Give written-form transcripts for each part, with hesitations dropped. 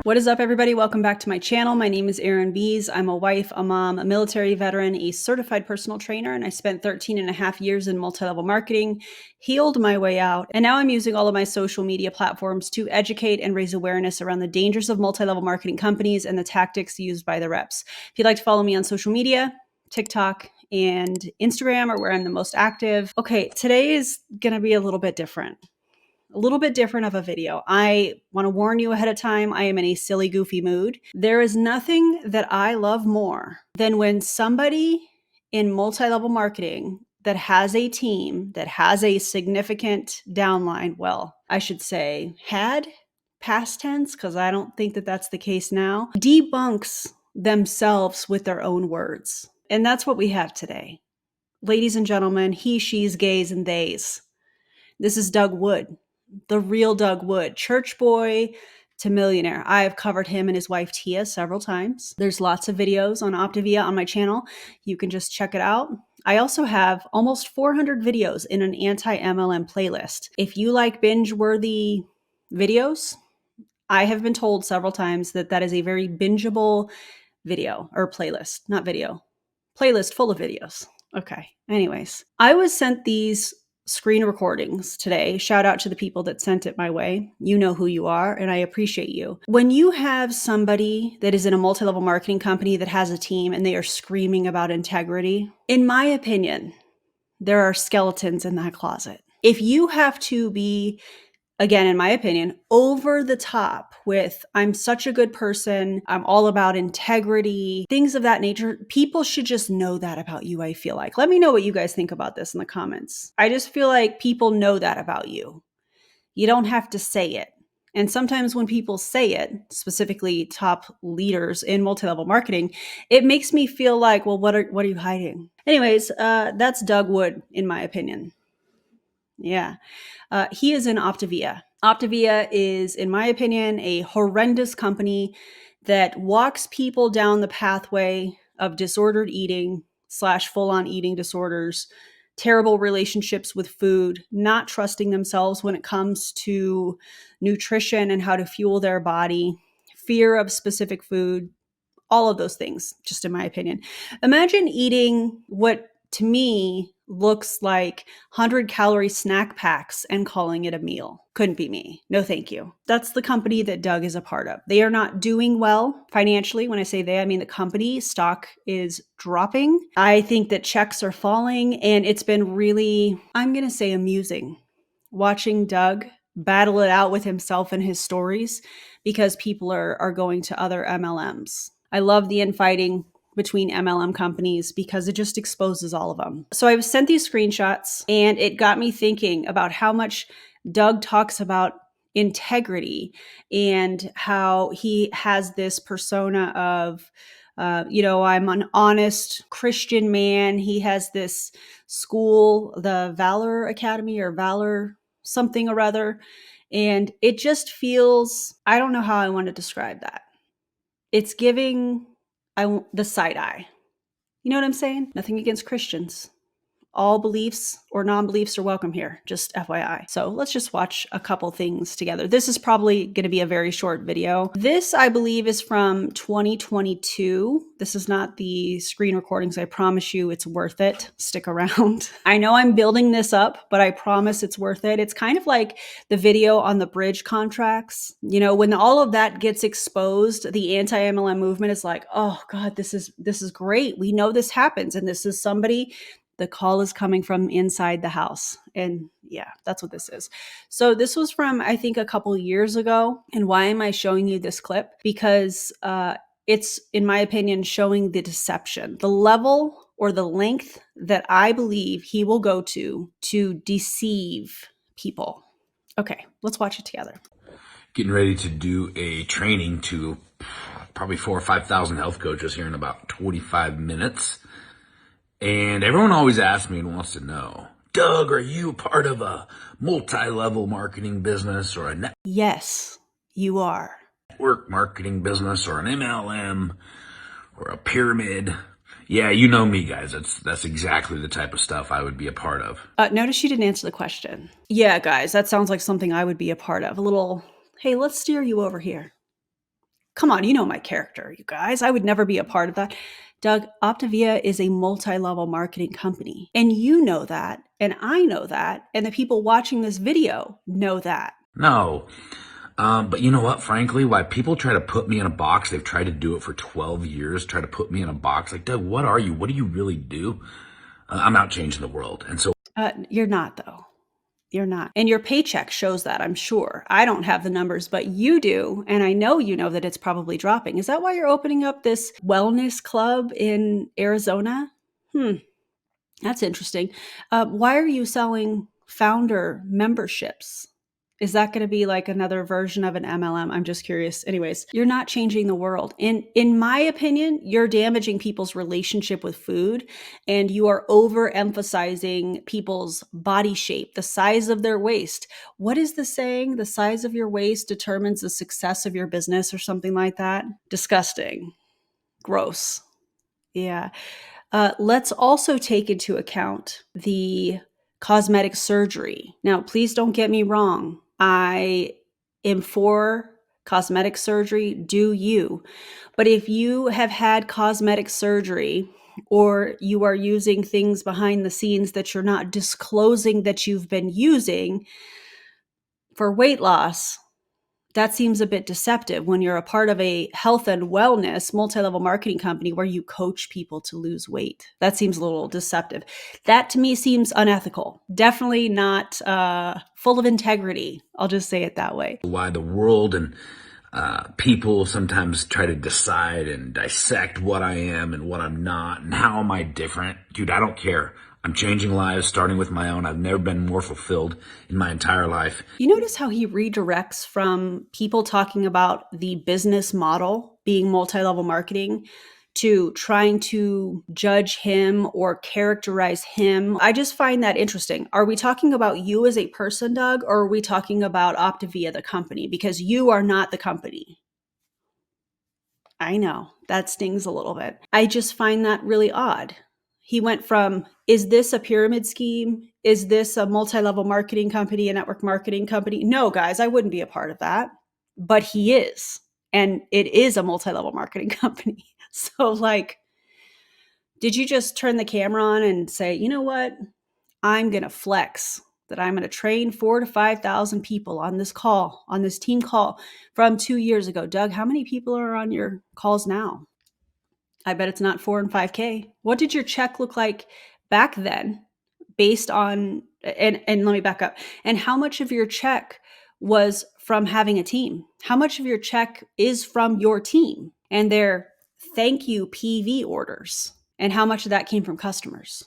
What is up, everybody? Welcome back to my channel. My name is Erin Bees. I'm a wife, a mom, a military veteran, a certified personal trainer, and I spent 13 and a half years in multi-level marketing, healed my way out, and now I'm using all of my social media platforms to educate and raise awareness around the dangers of multi-level marketing companies and the tactics used by the reps. If you'd like to follow me on social media, TikTok and Instagram are where I'm the most active. Okay, today is going to be a little bit different of a video. I want to warn you ahead of time, I am in a silly, goofy mood. There is nothing that I love more than when somebody in multi-level marketing that has a team, that has a significant downline, well, I should say had, past tense, because I don't think that that's the case now, debunks themselves with their own words. And that's what we have today. Ladies and gentlemen, he, she's, gays, and theys. This is Doug Wood. The real Doug Wood, church boy to millionaire. I have covered him and his wife Tia several times. There's lots of videos on Optavia on my channel. You can just check it out. I also have almost 400 videos in an anti-MLM playlist. If you like binge-worthy videos, I have been told several times that that is a very bingeable video or playlist, not video. Playlist full of videos. Okay. Anyways, I was sent these screen recordings today. Shout out to the people that sent it my way. You know who you are, and I appreciate you. When you have somebody that is in a multi-level marketing company that has a team and they are screaming about integrity, in my opinion, there are skeletons in that closet. If you have to be, again, in my opinion, over the top with, I'm such a good person, I'm all about integrity, things of that nature, people should just know that about you, I feel like. Let me know what you guys think about this in the comments. I just feel like people know that about you. You don't have to say it. And sometimes when people say it, specifically top leaders in multi-level marketing, it makes me feel like, well, what are you hiding? Anyways, that's Doug Wood, in my opinion. Yeah. He is in Optavia. Optavia is, in my opinion, a horrendous company that walks people down the pathway of disordered eating / full-on eating disorders, terrible relationships with food, not trusting themselves when it comes to nutrition and how to fuel their body, fear of specific food, all of those things, just in my opinion. Imagine eating what to me looks like 100-calorie snack packs and calling it a meal. Couldn't be me. No, thank you. That's the company that Doug is a part of. They are not doing well financially. When I say they, I mean the company stock is dropping. I think that checks are falling, and it's been really, I'm going to say, amusing watching Doug battle it out with himself and his stories because people are going to other MLMs. I love the infighting between MLM companies because it just exposes all of them. So I was sent these screenshots and it got me thinking about how much Doug talks about integrity and how he has this persona of, I'm an honest Christian man. He has this school, the Valor Academy or Valor something or other. And it just feels, I don't know how I want to describe that. It's giving the side eye. You know what I'm saying? Nothing against Christians. All beliefs or non-beliefs are welcome here, just FYI. So let's just watch a couple things together. This is probably going to be a very short video. This, I believe, is from 2022. This is not the screen recordings. I promise you it's worth it. Stick around. I know I'm building this up, but I promise it's worth it. It's kind of like the video on the bridge contracts. You know, when all of that gets exposed, the anti-MLM movement is like, oh God, this is great. We know this happens. And this is somebody, the call is coming from inside the house. And yeah, that's what this is. So this was from, I think, a couple years ago. And why am I showing you this clip? Because it's, in my opinion, showing the deception, the level or the length that I believe he will go to deceive people. Okay, let's watch it together. Getting ready to do a training to probably 4,000 or 5,000 health coaches here in about 25 minutes. And everyone always asks me and wants to know, Doug, are you part of a multi-level marketing business or a Yes, you are. network marketing business or an MLM or a pyramid? Yeah, you know me, guys. That's exactly the type of stuff I would be a part of. Notice she didn't answer the question. Yeah, guys, that sounds like something I would be a part of. A little, hey, let's steer you over here. Come on, you know my character, you guys. I would never be a part of that. Doug, Optavia is a multi-level marketing company. And you know that, and I know that, and the people watching this video know that. No. But you know what? Frankly, why people try to put me in a box, they've tried to do it for 12 years, try to put me in a box. Like, Doug, what are you? What do you really do? I'm out changing the world. And so You're not, though. You're not. And your paycheck shows that, I'm sure. I don't have the numbers, but you do. And I know you know that it's probably dropping. Is that why you're opening up this wellness club in Arizona? That's interesting. Why are you selling founder memberships? Is that going to be like another version of an MLM? I'm just curious. Anyways, you're not changing the world. In my opinion, you're damaging people's relationship with food, and you are overemphasizing people's body shape, the size of their waist. What is the saying? The size of your waist determines the success of your business or something like that? Disgusting. Gross. Yeah. Let's also take into account the cosmetic surgery. Now, please don't get me wrong. I am for cosmetic surgery. Do you? But if you have had cosmetic surgery, or you are using things behind the scenes that you're not disclosing that you've been using for weight loss, that seems a bit deceptive when you're a part of a health and wellness multi-level marketing company where you coach people to lose weight. That seems a little deceptive. That to me seems unethical. Definitely not full of integrity. I'll just say it that way. why the world and people sometimes try to decide and dissect what I am and what I'm not and how am I different. Dude, I don't care. I'm changing lives, starting with my own. I've never been more fulfilled in my entire life. You notice how he redirects from people talking about the business model being multi-level marketing to trying to judge him or characterize him. I just find that interesting. Are we talking about you as a person, Doug, or are we talking about Optavia, the company? Because you are not the company. I know that stings a little bit. I just find that really odd. He went from, is this a pyramid scheme? Is this a multi-level marketing company, a network marketing company? No, guys, I wouldn't be a part of that. But he is. And it is a multi-level marketing company. So, like, did you just turn the camera on and say, you know what? I'm going to flex that I'm going to train 4,000 to 5,000 people on this call, on this team call from 2 years ago. Doug, how many people are on your calls now? I bet it's not 4 and 5K. What did your check look like back then based on, and let me back up. And how much of your check was from having a team? How much of your check is from your team and their thank you PV orders? And how much of that came from customers?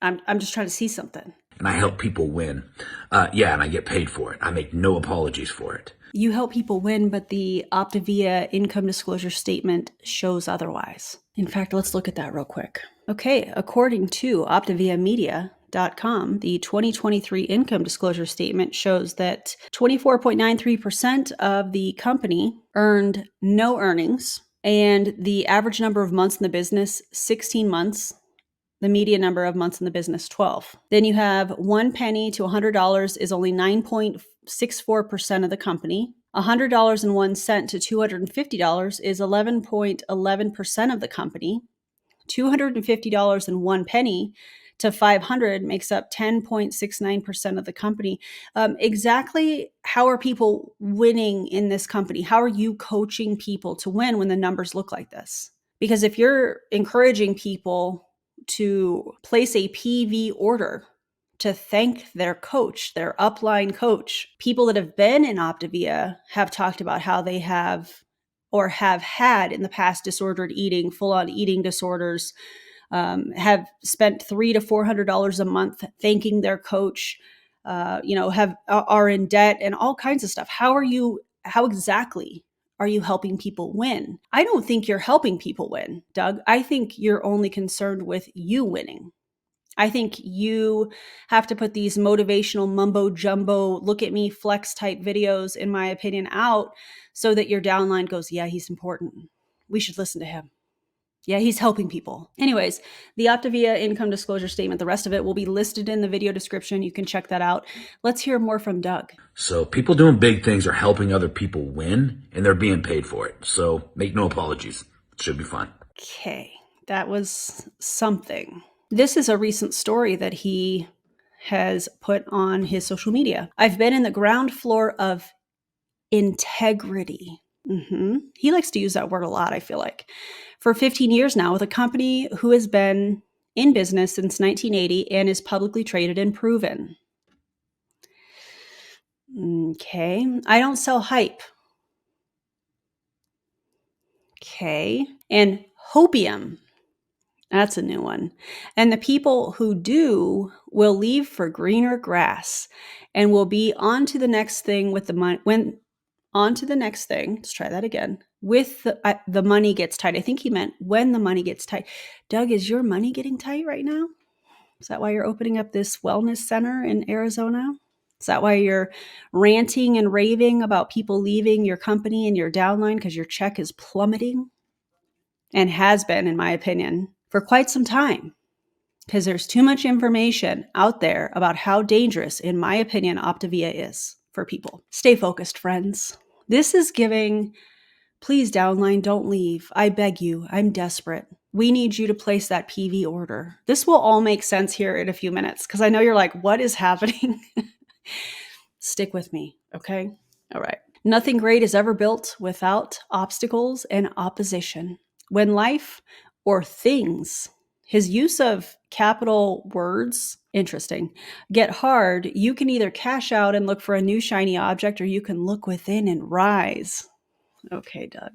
I'm just trying to see something. And I help people win. And I get paid for it. I make no apologies for it. You help people win, but the Optavia income disclosure statement shows otherwise. In fact, let's look at that real quick. Okay, according to OptaviaMedia.com, the 2023 income disclosure statement shows that 24.93% of the company earned no earnings, and the average number of months in the business, 16 months. The median number of months in the business, 12. Then you have 1 penny to $100 is only 9.64% of the company. $100.01 to $250 is 11.11% of the company. $250.01 to 500 makes up 10.69% of the company. Exactly how are people winning in this company? How are you coaching people to win when the numbers look like this? Because if you're encouraging people to place a PV order to thank their coach, their upline coach, people that have been in Optavia have talked about how they have or have had in the past disordered eating, full-on eating disorders, have spent $300 to $400 a month thanking their coach, are in debt and all kinds of stuff. How exactly are you helping people win? I don't think you're helping people win, Doug. I think you're only concerned with you winning. I think you have to put these motivational mumbo jumbo, look at me flex type videos, in my opinion, out so that your downline goes, yeah, he's important. We should listen to him. Yeah, he's helping people. Anyways, the Optavia income disclosure statement, the rest of it will be listed in the video description. You can check that out. Let's hear more from Doug. So people doing big things are helping other people win, and they're being paid for it. So make no apologies. It should be fun. Okay, that was something. This is a recent story that he has put on his social media. I've been in the ground floor of integrity. He likes to use that word a lot, I feel like. For 15 years now, with a company who has been in business since 1980 and is publicly traded and proven. Okay. I don't sell hype. Okay. And hopium. That's a new one. And the people who do will leave for greener grass and will be on to the next thing with the money. On to the next thing. Let's try that again. With the money gets tight. I think he meant when the money gets tight. Doug, is your money getting tight right now? Is that why you're opening up this wellness center in Arizona? Is that why you're ranting and raving about people leaving your company and your downline because your check is plummeting? And has been, in my opinion, for quite some time. Because there's too much information out there about how dangerous, in my opinion, Optavia is for people. Stay focused, friends. This is giving, please downline, don't leave. I beg you, I'm desperate. We need you to place that PV order. This will all make sense here in a few minutes because I know you're like, what is happening? Stick with me, okay? All right. Nothing great is ever built without obstacles and opposition. When life or things, his use of capital words, interesting, get hard, you can either cash out and look for a new shiny object or you can look within and rise. Okay, Doug.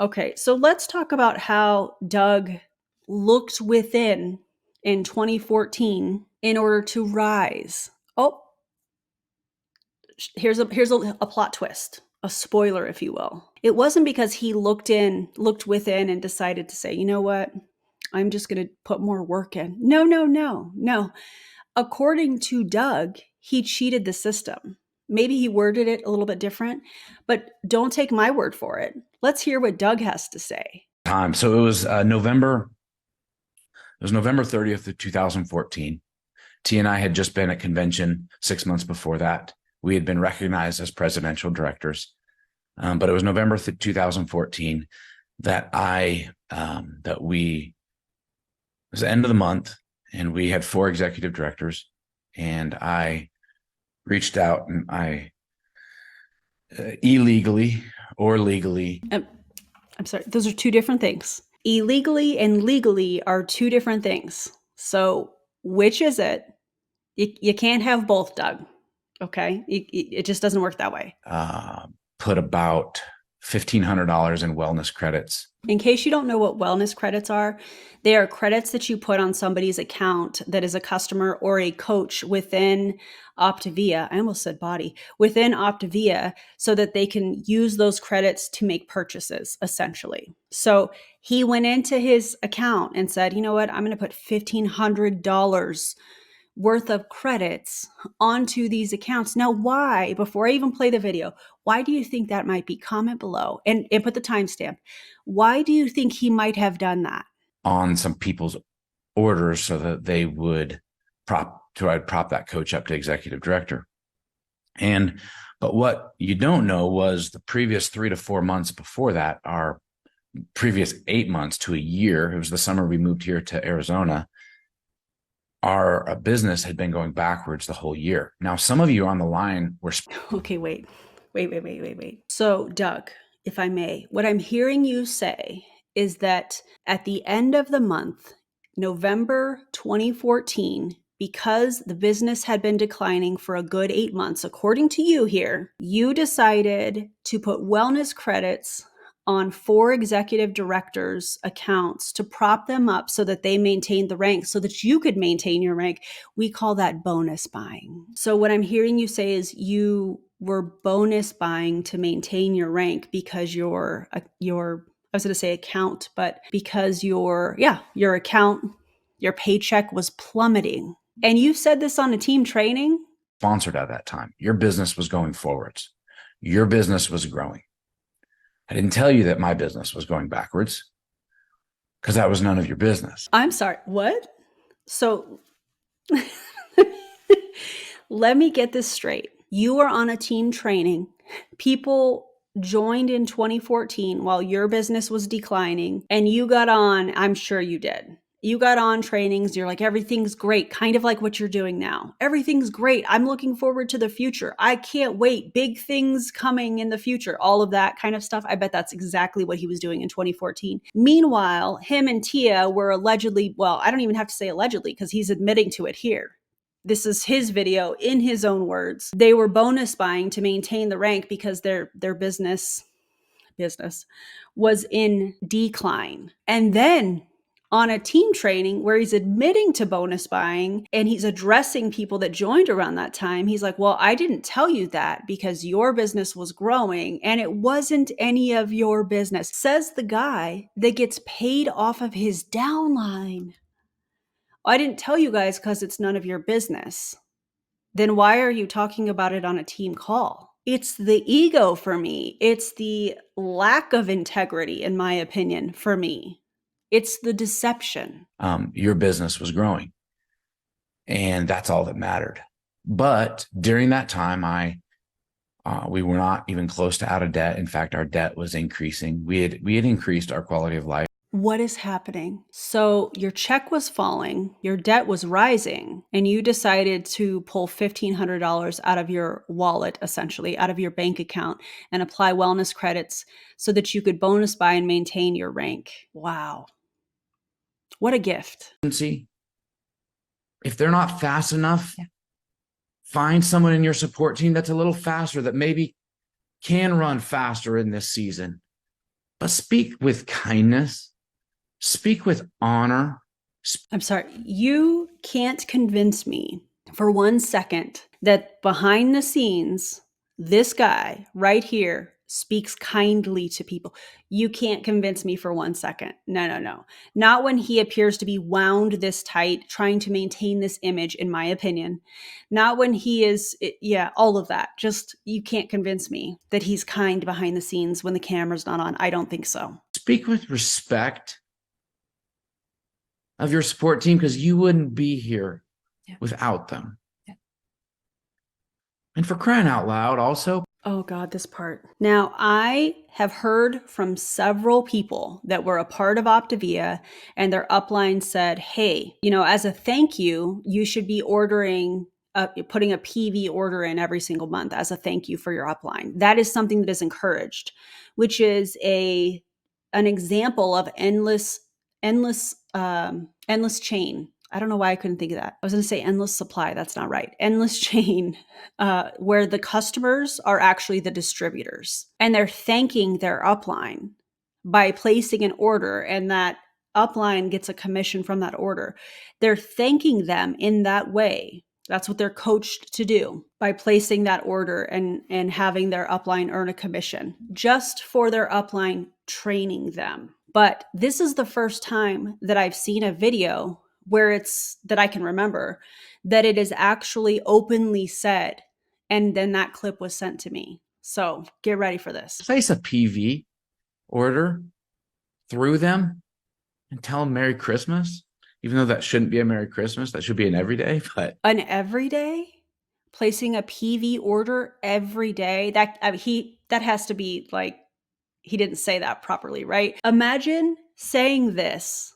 Okay, so let's talk about how Doug looked within in 2014 in order to rise. Oh, here's a plot twist, a spoiler, if you will. It wasn't because he looked within and decided to say, you know what, I'm just going to put more work in. No. According to Doug, he cheated the system. Maybe he worded it a little bit different, but don't take my word for it. Let's hear what Doug has to say. So it was November 30th of 2014. T and I had just been at convention 6 months before that. We had been recognized as presidential directors. But it was November 2014 that it was the end of the month, and we had 4 executive directors, and I reached out and I illegally or legally. I'm sorry, those are two different things. Illegally and legally are two different things. So which is it? You can't have both, Doug. Okay? It just doesn't work that way. Put about $1,500 in wellness credits. In case you don't know what wellness credits are, they are credits that you put on somebody's account that is a customer or a coach within Optavia. I almost said body. Within Optavia, so that they can use those credits to make purchases, essentially. So he went into his account and said, you know what, I'm going to put $1,500 worth of credits onto these accounts. Now, why, before I even play the video, why do you think that might be? Comment below and put the timestamp. Why do you think he might have done that? On some people's orders so that they would prop that coach up to executive director. But what you don't know was the previous 3 to 4 months before that, our previous 8 months to a year, it was the summer we moved here to Arizona, our business had been going backwards the whole year. Now, some of you on the line were... Okay, wait. So, Doug, if I may, what I'm hearing you say is that at the end of the month, November 2014, because the business had been declining for a good 8 months, according to you here, you decided to put wellness credits on 4 executive directors' accounts to prop them up so that they maintained the rank so that you could maintain your rank. We call that bonus buying. So what I'm hearing you say is you were bonus buying to maintain your rank because your I was going to say account, but because your account, your paycheck was plummeting. And you said this on a team training? Sponsored at that time. Your business was going forwards. Your business was growing. I didn't tell you that my business was going backwards. because that was none of your business. I'm sorry, what? So let me get this straight. You were on a team training. People joined in 2014 while your business was declining, and you got on, I'm sure you did. You got on trainings. You're like, everything's great, kind of like what you're doing now. Everything's great. I'm looking forward to the future. I can't wait. Big things coming in the future. All of that kind of stuff. I bet that's exactly what he was doing in 2014. Meanwhile, him and Tia were allegedly, well, I don't even have to say allegedly because he's admitting to it here. This is his video in his own words. They were bonus buying to maintain the rank because their business was in decline. And then on a team training where he's admitting to bonus buying and he's addressing people that joined around that time, he's like, well, I didn't tell you that because your business was growing and it wasn't any of your business, says the guy that gets paid off of his downline. I didn't tell you guys because it's none of your business. Then why are you talking about it on a team call? It's the ego for me. It's the lack of integrity, in my opinion, for me. It's the deception. Your business was growing, and that's all that mattered. But during that time, we were not even close to out of debt. In fact, our debt was increasing. We had increased our quality of life. What is happening? So your check was falling, your debt was rising, and you decided to pull $1,500 out of your wallet, essentially, out of your bank account, and apply wellness credits so that you could bonus buy and maintain your rank. Wow. What a gift. If they're not fast enough, find someone in your support team that's a little faster, that maybe can run faster in this season. But speak with kindness. Speak with honor. I'm sorry. You can't convince me for 1 second that behind the scenes, this guy right here speaks kindly to people. You can't convince me for 1 second. No. Not when he appears to be wound this tight, trying to maintain this image, in my opinion. Not when he is, all of that. Just, you can't convince me that he's kind behind the scenes when the camera's not on. I don't think so. Speak with respect of your support team, because you wouldn't be here without them. Yeah. And for crying out loud, also. Oh God, this part. Now, I have heard from several people that were a part of Optavia, and their upline said, hey, as a thank you, you should be putting a PV order in every single month as a thank you for your upline. That is something that is encouraged, which is an example of endless chain. I don't know why I couldn't think of that. I was going to say endless supply. That's not right. Endless chain, where the customers are actually the distributors, and they're thanking their upline by placing an order, and that upline gets a commission from that order. They're thanking them in that way. That's what they're coached to do, by placing that order and having their upline earn a commission just for their upline training them. But this is the first time that I've seen a video that I can remember, that it is actually openly said, and then that clip was sent to me. So get ready for this. Place a PV order through them and tell them Merry Christmas, even though that shouldn't be a Merry Christmas. That should be an everyday. But an everyday? Placing a PV order every day? That has to be like, he didn't say that properly, right? Imagine saying this,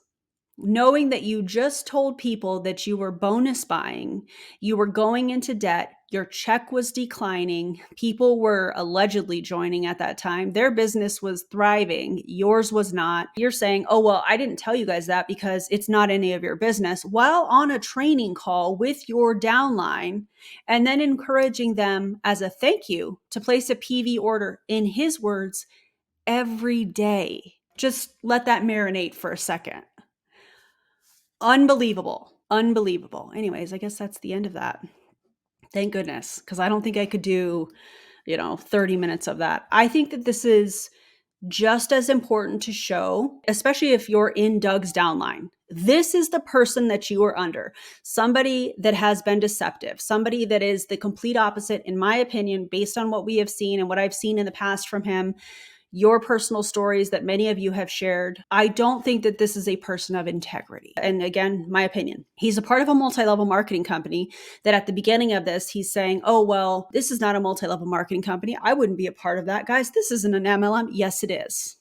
knowing that you just told people that you were bonus buying, you were going into debt, your check was declining, people were allegedly joining at that time, their business was thriving, yours was not. You're saying, oh, well, I didn't tell you guys that because it's not any of your business, while on a training call with your downline, and then encouraging them as a thank you to place a PV order, in his words, every day. Just let that marinate for a second. Unbelievable. Anyways, I guess that's the end of that. Thank goodness, because I don't think I could do, 30 minutes of that. I think that this is just as important to show, especially if you're in Doug's downline. This is the person that you are under. Somebody that has been deceptive, somebody that is the complete opposite, in my opinion, based on what we have seen and what I've seen in the past from him. your personal stories that many of you have shared. I don't think that this is a person of integrity. And again, my opinion. He's a part of a multi-level marketing company that at the beginning of this, he's saying, oh, well, this is not a multi-level marketing company. I wouldn't be a part of that. Guys, this isn't an MLM. Yes, it is.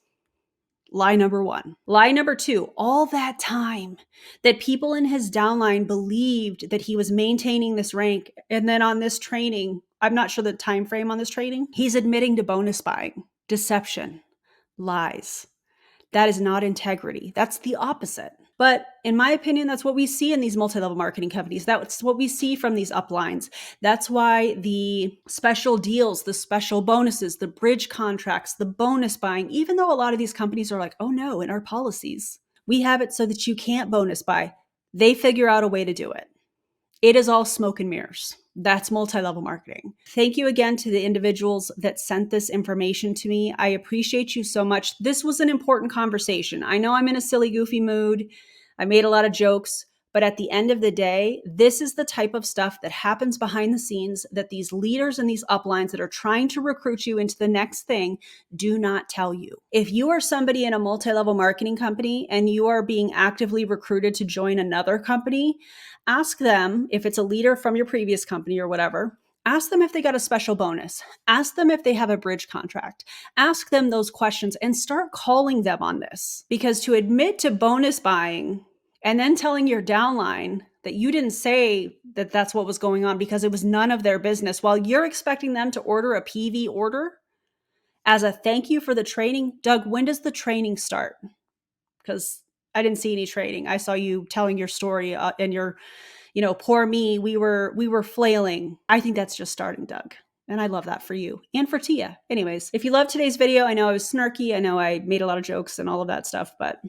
Lie number one. Lie number two, all that time that people in his downline believed that he was maintaining this rank. And then on this training, I'm not sure the time frame on this training, he's admitting to bonus buying, deception, lies. That is not integrity. That's the opposite. But in my opinion, that's what we see in these multi-level marketing companies. That's what we see from these uplines. That's why the special deals, the special bonuses, the bridge contracts, the bonus buying, even though a lot of these companies are like, oh no, in our policies, we have it so that you can't bonus buy. They figure out a way to do it. It is all smoke and mirrors. That's multi-level marketing. Thank you again to the individuals that sent this information to me. I appreciate you so much. This was an important conversation. I know I'm in a silly, goofy mood. I made a lot of jokes, but at the end of the day, this is the type of stuff that happens behind the scenes that these leaders and these uplines that are trying to recruit you into the next thing do not tell you. If you are somebody in a multi-level marketing company and you are being actively recruited to join another company, ask them, if it's a leader from your previous company or whatever, ask them if they got a special bonus. Ask them if they have a bridge contract. Ask them those questions and start calling them on this. Because to admit to bonus buying and then telling your downline that you didn't say that that's what was going on because it was none of their business, while you're expecting them to order a PV order as a thank you for the training. Doug, when does the training start? Because I didn't see any training. I saw you telling your story and your, poor me, we were flailing. I think that's just starting, Doug. And I love that for you and for Tia. Anyways, if you loved today's video, I know I was snarky. I know I made a lot of jokes and all of that stuff, but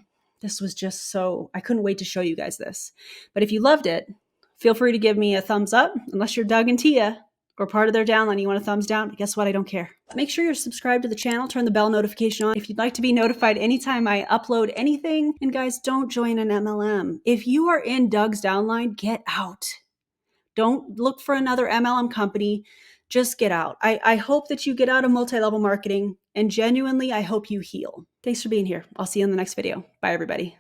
this was just I couldn't wait to show you guys this. But if you loved it, feel free to give me a thumbs up, unless you're Doug and Tia or part of their downline, you want a thumbs down. But guess what? I don't care. Make sure you're subscribed to the channel. Turn the bell notification on if you'd like to be notified anytime I upload anything. And guys, don't join an MLM. If you are in Doug's downline, get out. Don't look for another MLM company. Just get out. I hope that you get out of multi-level marketing, and genuinely, I hope you heal. Thanks for being here. I'll see you in the next video. Bye, everybody.